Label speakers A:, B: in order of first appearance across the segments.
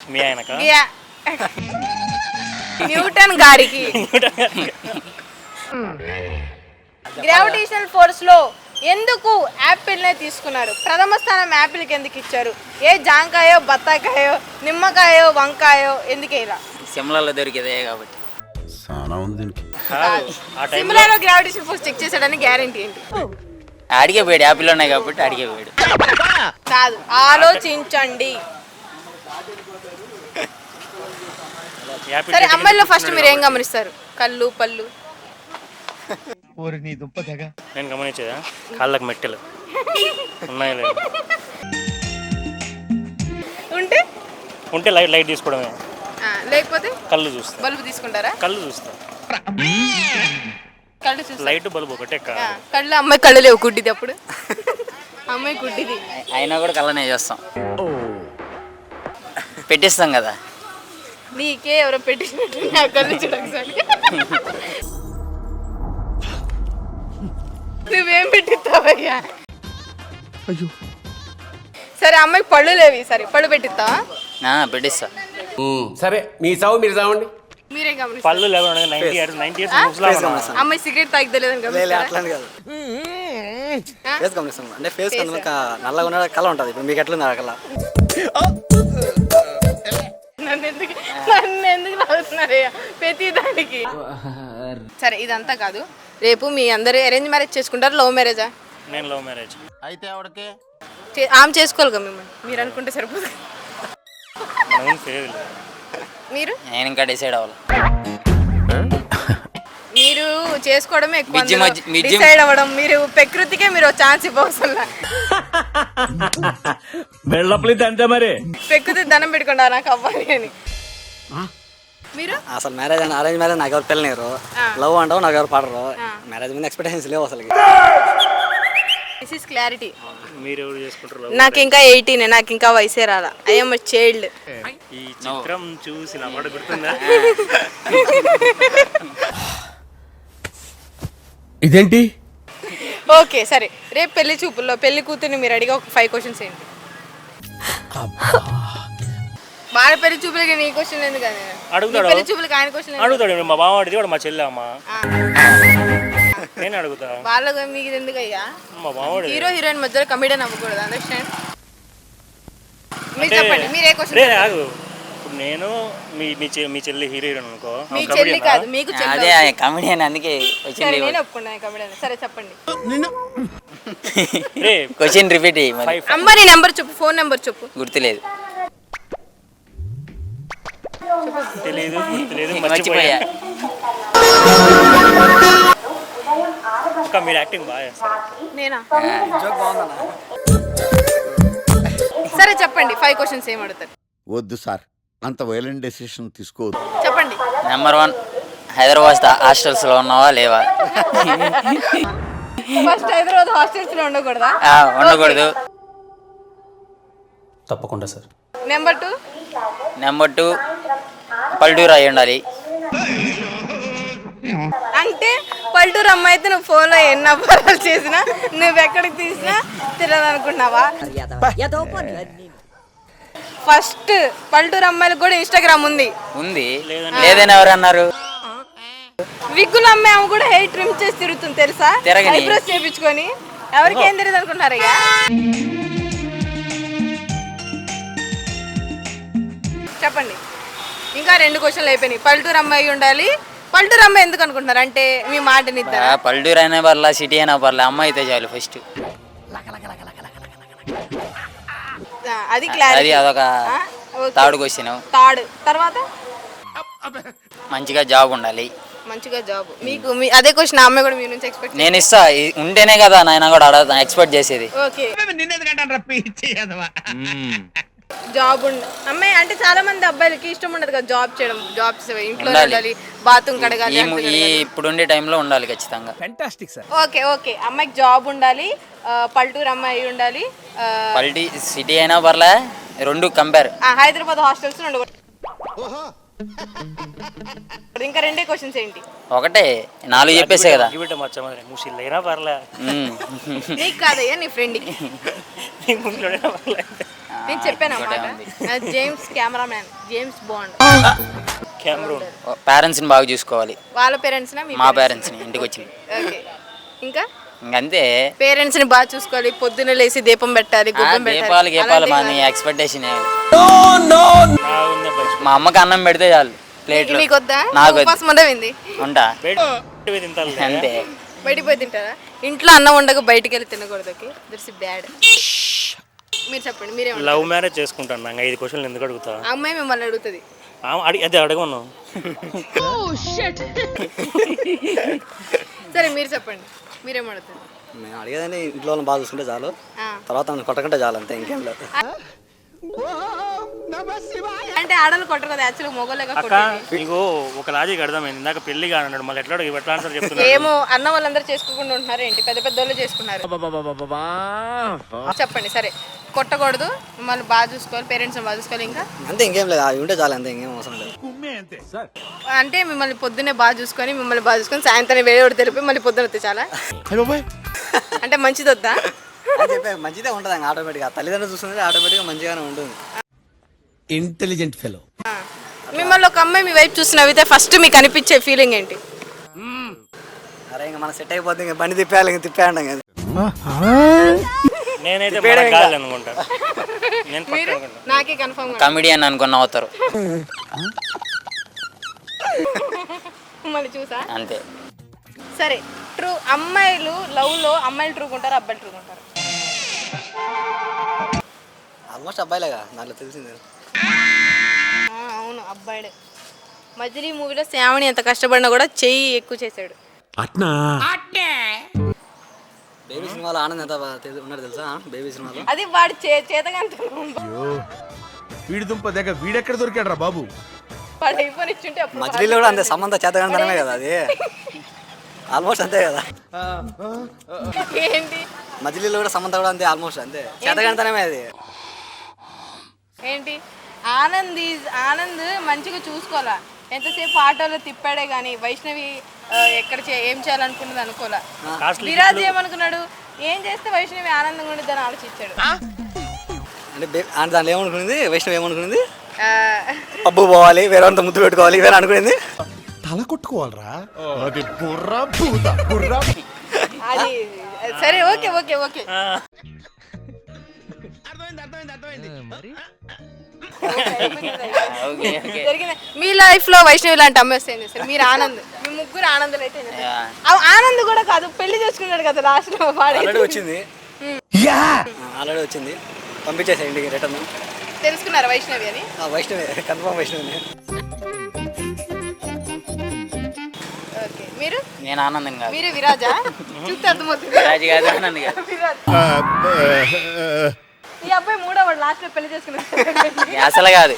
A: మీ ఆయనక
B: Newton గారికి gravitational force లో ఎందుకు యాపిల్ నే తీసుకున్నారు? ప్రథమ స్థానం యాపిల్ కి ఎందుకు ఇచ్చారు? ఏ జాంకాయో, బత్తాకాయో, నిమ్మకాయో, వంకాయో ఎందుకు ఇలా?
C: సిమ్లాలో దొరికేదే కాబట్టి.
B: సిమ్లాలో గ్రావిటేషన్ ఫోర్స్ చెక్ చేశాడని గ్యారెంటీ ఏంటి?
C: అడిగే పోయాడు, యాపిల్ ఉన్నాయి కాబట్టి అడిగే పోయాడు.
B: కాదు, ఆలోచించండి. సరే, అమ్మాయిలో ఫస్ట్ మీరు ఏం గమనిస్తారు? కళ్ళు, పళ్ళు.
A: నేను గమనించేదా కాళ్ళకి మెట్టెలు ఉన్నాయి లేదు
B: ఉంటే
A: ఉంటే లైట్ లైట్ తీసుకోవడమే.
B: లేకపోతే
A: కళ్ళు చూస్తా.
B: బల్బు తీసుకుంటారా?
A: కళ్ళు చూస్తా.
B: కళ్ళు చూస్తా.
A: లైట్ బల్బు ఒకటే
B: కళ్ళు. అమ్మాయి కళ్ళు లేవు, గుడ్డిది. అప్పుడు అమ్మాయి గుడ్డిది
C: అయినా కూడా కళ్ళనే చేస్తాం, పెట్టిస్తాం కదా.
B: నీకే ఎవరో పెట్టినట్టు నా కళ్ళు చూడకసారి. నువ్వేం పెట్టిస్తావయ్యా? సరే, అమ్మాయికి పళ్ళు లేవి, సరే పళ్ళు పెట్టిస్తావా?
C: పెట్టిస్తా.
D: సరే, మీ సావు మీరు సావండి.
B: మీరే గమనిస్తారు.
A: పళ్ళు లేవు. 90 years
B: అమ్మాయి సిగరెట్ తాగితలేదని
E: గమనిస్తాం. అంటే ఫేస్ నల్లగా ఉన్న కళ ఉంటుంది. ఇప్పుడు మీకు ఎట్లుంది ఆ కళ?
B: నన్ను ఎందుకు లాగుతున్నారయ్యా ప్రతి దానికి? సరే, ఇదంతా కాదు. రేపు మీ అందరూ అరేంజ్ మ్యారేజ్ చేసుకుంటారు, లవ్ మ్యారేజా?
A: నేను లవ్ మ్యారేజ్.
E: అయితే ఆవిడకి
B: ఆమె చేసుకోవాలి కదా మిమ్మల్ని, మీరు అనుకుంటే సరిపోదు. మీరు
C: నేను ఇంకా డిసైడ్ అవ్వాలి.
B: మీరు చేసుకోవడమే ఎక్కువ,
C: మిజ్జి
B: డిసైడ్ అవ్వడం. మీరు ప్రకృతికే మీరు ఛాన్స్ ఇవ్వవసరం. ప్రకృతి దండం పెట్టుకుంటారు నాకు అవ్వాలి అని. మీరు
E: అసలు మ్యారేజ్ అని అరేంజ్ మ్యారేజ్ నాకు ఎవరు పిల్లలేరు, లవ్ అంటావు నాకు ఎవరు పడరు. మ్యారేజ్ మీద ఎక్స్పెక్టేషన్స్ లేవు అసలు.
B: This is clarity.
A: మీరు ఎవరు చేసుకుంటారు?
B: నాకు ఇంకా 18, నాకు ఇంకా వయసే రాలా. I am a child.
A: ఈ చిత్రం చూసి నా మాట గుర్తుందా?
D: ఇదేంటి?
B: ఓకే, సరే. రేపు పెళ్లి చూపుల్లో పెళ్లి కూతుర్ని మీరు అడిగా ఒక 5 క్వశ్చన్స్ ఏంటి? బాగా పెళ్లి చూపులకి నీ క్వశ్చన్ ఎందుకు?
A: అడుగుతాడు.
B: పెళ్లి చూపులకి ఆయన క్వశ్చన్
A: అడుగుతాడు. మా బావ అడిగి వాడు మా చెల్లి అమ్మ. నేను అడుగుతా.
B: వాళ్ళకు మీకు ఎందుకు అయ్యా?
A: మా బావ
B: హీరో హీరోయిన్ మధ్యలో కమెడియన్ అవ్వకూడదు. అండర్స్టాండ్? మీరు చెప్పండి, మీరు ఏ క్వశ్చన్?
A: ఆగు. ఇప్పుడు నేను మీ చెల్లి హీరోయిన్ అనుకో.
B: మీ చెల్లి కాదు, మీకు చెల్లి.
C: అదే కమెడియన్, అందుకే
B: సరే, నేను ఒప్పుకున్నాను కమెడియన్. సరే, చెప్పండి.
C: Question repeat.
B: అమ్మ, నీ నెంబర్ చెప్పు, ఫోన్ నెంబర్ చెప్పు.
C: గుర్తులేదు.
A: తెలియదు,
C: మర్చిపోయా.
A: మీరు యాక్టింగ్ బాగా చేస్తారు.
B: నేనా? సరే, చెప్పండి. 5 క్వశ్చన్స్ ఏం అడుగుతారు?
F: వద్దు సార్, అంత వైలెంట్ డెసిషన్ తీసుకోవద్దు.
B: చెప్పండి.
C: నెంబర్ 1, హైదరాబాద్ హాస్టల్స్ లో ఉన్నావా లేవా?
B: ఫస్ట్ హైదరాబాద్ హాస్టల్స్ లో ఉండకూడదా?
C: ఉండకూడదు.
D: తప్పకుండా సార్.
B: నెంబర్ 2
C: పల్లెటూరు అయి ఉండాలి.
B: అంటే పల్లెటూరు అమ్మాయి అయితే నువ్వు ఫోన్ లో ఎన్ని అపరాలు చేసినా, నువ్వు ఎక్కడికి తీసినా తినాలనుకుంటున్నావా? ఫస్ట్ పల్లెటూరు అమ్మాయిలకు కూడా ఇన్స్టాగ్రామ్ ఉంది.
C: లేదని ఎవరు అన్నారు?
B: విగ్గుల అమ్మాయి ఆమె కూడా హెయిర్ ట్రిమ్ చేసి తిరుగుతుంది తెలుసా? ఐబ్రోస్ చేయించుకొని. ఎవరికి ఏం తెలియదు అనుకుంటున్నారయ్యా? చెప్పండి. ఇంకా 2 క్వశ్చన్లు అయిపోయినాయి. పల్లెటూరు అమ్మాయి ఉండాలి. పల్లెటూరు అమ్మాయి ఎందుకు అనుకుంటున్నారు? అంటే మీ మాటని
C: పల్లెటూరు అయినా పర్లా, సిటీ అయినా పర్లా, అమ్మాయి అయితే చాలు ఫస్ట్.
B: అది క్లారిటీ.
C: అదొక థర్డ్ క్వశ్చన్.
B: థర్డ్ తర్వాత
C: మంచిగా జాబ్ ఉండాలి.
B: మంచిగా జాబ్. మీకు అదే క్వశ్చన్ అమ్మాయి కూడా మీ నుంచి ఎక్స్పెక్ట్.
C: నేను ఇస్తా, ఉంటేనే కదా నాయన కూడా ఎక్స్పెక్ట్ చేసేది.
B: ఓకే, జాబ్ అమ్మాయి అంటే చాలా మంది అబ్బాయిలకి ఇష్టం ఉండదు కదా జాబ్ చేయడం. జాబ్స్ ఇంట్లో ఉండాలి, బాత్రూమ్ కడగాలి.
C: ఇప్పుడుండే టైంలో ఉండాలి ఖచ్చితంగా.
D: Fantastic sir.
B: ఓకే, అమ్మాయికి జాబ్ ఉండాలి, పల్లెటూరు అమ్మాయి ఉండాలి.
C: సిటీ అయినా పర్లే, 2 కంపేర్.
B: హైదరాబాద్ హాస్టల్స్ ఉండకూడదు. ఇంకా 2 క్వశ్చన్స్ ఏంటి?
C: ఒకటే 4 చెప్పేసే కదా.
B: నీకు కాదయ్యా, నీ ఫ్రెండ్కి. నేను చెప్పాను
C: ఇంకోటి
B: అన్నమాట James cameraman James bond
A: Cameroon.
C: పేరెంట్స్ని బాగా చూసుకోవాలి.
B: వాళ్ళ పేరెంట్స్
C: మా పేరెంట్స్ని ఇంటికి వచ్చింది
B: ఓకే ఇంకా
C: ఇంకంతే.
B: పేరెంట్స్ ని బాగా చూసుకోవాలి, పొద్దున్న లేసి దీపం పెట్టాలి, గుబ్బం
C: దీపాలు గీపాలు
B: అలాంటివి
C: మన
B: కాదు.
C: ఎక్స్పెక్టేషన్
A: బాగుంది బెస్ట్.
C: మా అమ్మకి అన్నం పెడితే చాలు ప్లేట్లో.
B: నీకు వద్దా?
C: నాకు వద్దు.
B: ఉపాసం ఉండవింది
C: ఉంటా
A: బయట తింటారులే.
C: అంతే.
B: బయటికి పోయి తింటారా? ఇంట్లో అన్నం ఉండక బయటికి వెళ్ళి తినకూడదు. Okay that's bad. మీరు చెప్పండి, మీరేమంటారు?
A: లవ్ మ్యారేజ్ చేసుకుంటాను. నాకు 5 క్వశ్చన్లు ఎందుకు అడుగుతా?
B: ఆ అమ్మాయి మిమ్మల్ని అడుగుతుంది.
A: అదే అడగను.
B: సరే మీరు చెప్పండి, మీరేమడుగుతారు?
E: మేము అడిగేదని ఇంట్లో వాళ్ళని బాగా చూసుకుంటే చాలు, తర్వాత నన్ను కొట్టకుంటే చాలు, అంతే ఇంకేం లేదు.
B: అంటే ఆడలు కొట్టరు కదా యాక్చువల్గా మొగోళ్ళగా
A: అక్క నీకు ఒక లాజిక్ అర్థమైంది. ఇందాక పెళ్లి కానన్నాడు, మళ్ళీ ఎట్లా ఆన్సర్ చెప్తున్నా?
B: ఏమో అన్న వాళ్ళందరూ చేసుకోకుండా ఉంటున్నారు ఏంటి? పెద్ద పెద్ద వాళ్ళు చేసుకున్నారు. చెప్పండి. సరే కొట్టకూడదు, మిమ్మల్ని బాగా చూసుకోవాలి, పేరెంట్స్ బాగా చూసుకోవాలి. ఇంకా
E: అంతే ఇంకేం లేదు, అవి ఉంటే చాలు, అంతే ఇంకేం అవసరం లేదు.
B: అంటే మిమ్మల్ని పొద్దున్నే బాగా చూసుకొని మిమ్మల్ని బాగా చూసుకొని సాయంత్రం వేరే తెలిపి మళ్ళీ పొద్దున వస్తే చాలా అంటే మంచిది వద్దా?
E: అని చెప్పే మంచిదే ఉంటుంది ఇంకా ఆటోమేటిక్గా. తల్లిదండ్రులు చూసుకుంటే ఆటోమేటిక్గా మంచిగానే ఉంటుంది.
D: Intelligent fellow.
B: మిమ్మల్ని ఒక అమ్మాయి మీ వైపు చూసి నవ్వితే ఫస్ట్ మీకు అనిపించే ఫీలింగ్ ఏంటి?
E: అరే ఇంకా మనం సెట్ అయిపోతుంది, ఇంకా బండి తిప్పేయాలి, ఇంకా తిప్పేయండి ఇంకా.
A: నేనైతే మనకు కాదు అనుకుంటా. నేను
B: మీరు
A: పక్కన
B: నాకే కన్ఫర్మ్
C: కమిడియన్ అనుకున్న అవుతారు
B: మళ్ళీ చూసా
C: అంతే.
B: సరే ట్రూ అమ్మాయిలు లవ్ లో అమ్మాయిలు ట్రూ ఉంటారు, అబ్బాయిలు ట్రూ ఉంటారు?
E: ఆల్మోస్ట్ అబ్బాయిలేగా దాంట్లో తెలిసిందే.
B: అవును అబ్బాయిడే. మజిలీ మూవీలో శ్యామణి ఎంత కష్టపడినా కూడా చెయ్యి ఎక్కువ చేశాడు.
D: అట్నా?
E: బేబీ సినిమాలో ఆనంద్ ఎంత ఉన్నాడు తెలుసా? బేబీ సినిమాలో
B: అది వాడి చేతగా
D: వీడి దుంప దగ్గర వీడెక్కడ దొరికాడు రా బాబు?
B: వాడు అయిపోయి ఇచ్చుంటే అప్పుడు
E: మజిలీలో కూడా అంతే, సంబంధ చేతగానే కదా అది. ఆల్మోస్ట్ అంతే కదా.
B: ఏంటి
E: మజిలీలో కూడా సంబంధ కూడా అంతే, ఆల్మోస్ట్ అంతే చేతగానే అది.
B: ఏంటి ఆనంద్ మంచిగా చూసుకోవాలా. ఎంతసేపు ఆటోలో తిప్పాడే కానీ వైష్ణవి ఎక్కడ ఏం చేయాలనుకున్నది అనుకోలే. విరాజ్ ఏమనుకున్నాడు, ఏం చేస్తే వైష్ణవి ఆనందంగా ఉండేది అని ఆలోచించాడు.
E: అంటే దాంట్లో ఏమనుకునేది, వైష్ణవ్ ఏమనుకునేది, పబ్బు పోవాలి, వేరే అంతా ముద్దు పెట్టుకోవాలి, ఇవే అనుకునేది.
D: తల కొట్టుకోవాలరా అది బుర్రా బూదా బుర్రా.
B: అది సరే ఓకే ఓకే ఓకే జరిగింది. మీ లైఫ్ లో వైష్ణవి లాంటి అమ్మాయి వస్తే ఏం చేస్తారు? మీరు ఆనంద్, మీ ముగ్గురు ఆనందులు అయితే ఏం చేస్తారు? ఆనంద్ కూడా కాదు, పెళ్లి చేసుకున్నాడు కదా లాస్ట్ లో.
E: ఆల్రెడీ వచ్చింది, ఆల్రెడీ వచ్చింది, పంపించేసా ఇంటికి రిటర్న్.
B: తెలుసుకున్నారు వైష్ణవి అని?
E: వైష్ణవి కన్ఫర్మ్ వైష్ణవి.
B: ఓకే మీరు?
C: నేను ఆనందం కాదు.
B: మీరు విరాజా? చూస్తే అర్థమవుతుంది.
C: రాజు కాదు, ఆనంద్ కాదు.
B: విరాజ్. ఈ అబ్బాయి మూడో వాడు లాస్ట్ లో పెళ్లి చేసుకున్నాడు.
C: అసలు కాదు.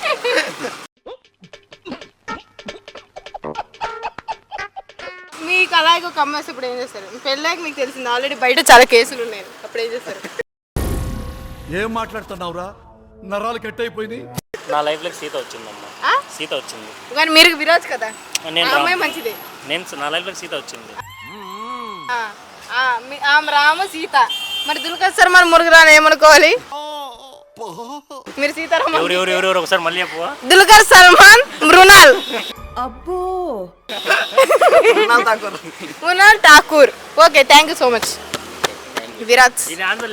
B: మీకు అలాగే ఒక అమ్మాయి వస్తే ఇప్పుడు ఏం చేస్తారు? మీ పెళ్ళాక మీకు తెలిసింది ఆల్రెడీ బయట చాలా కేసులు ఉన్నాయి, అప్పుడు ఏం చేస్తారు?
D: ఏం మాట్లాడుతున్నావురా? నరాలు కట్ అయిపోయింది.
A: నా లైఫ్ లోకి సీత వచ్చిందమ్మా. సీత వచ్చింది
B: కానీ మీరు విరాజ్ కదా,
A: నేను
B: ఆ అమ్మాయి మంచిది.
A: నా లైఫ్ లోకి సీత వచ్చింది.
B: ఆమె రామ సీత. మరి దుల్కర్ సల్మాన్ మురుగరాని ఏమనుకోవాలి? మీరు సీతారామ.
A: ఎవరు ఒకసారి మళ్ళీ చెప్పవా?
B: Dulquer Salmaan Mrunal Mrunal Thakur. Okay thank you so much Viraj.
A: ఇది ఆన్సర్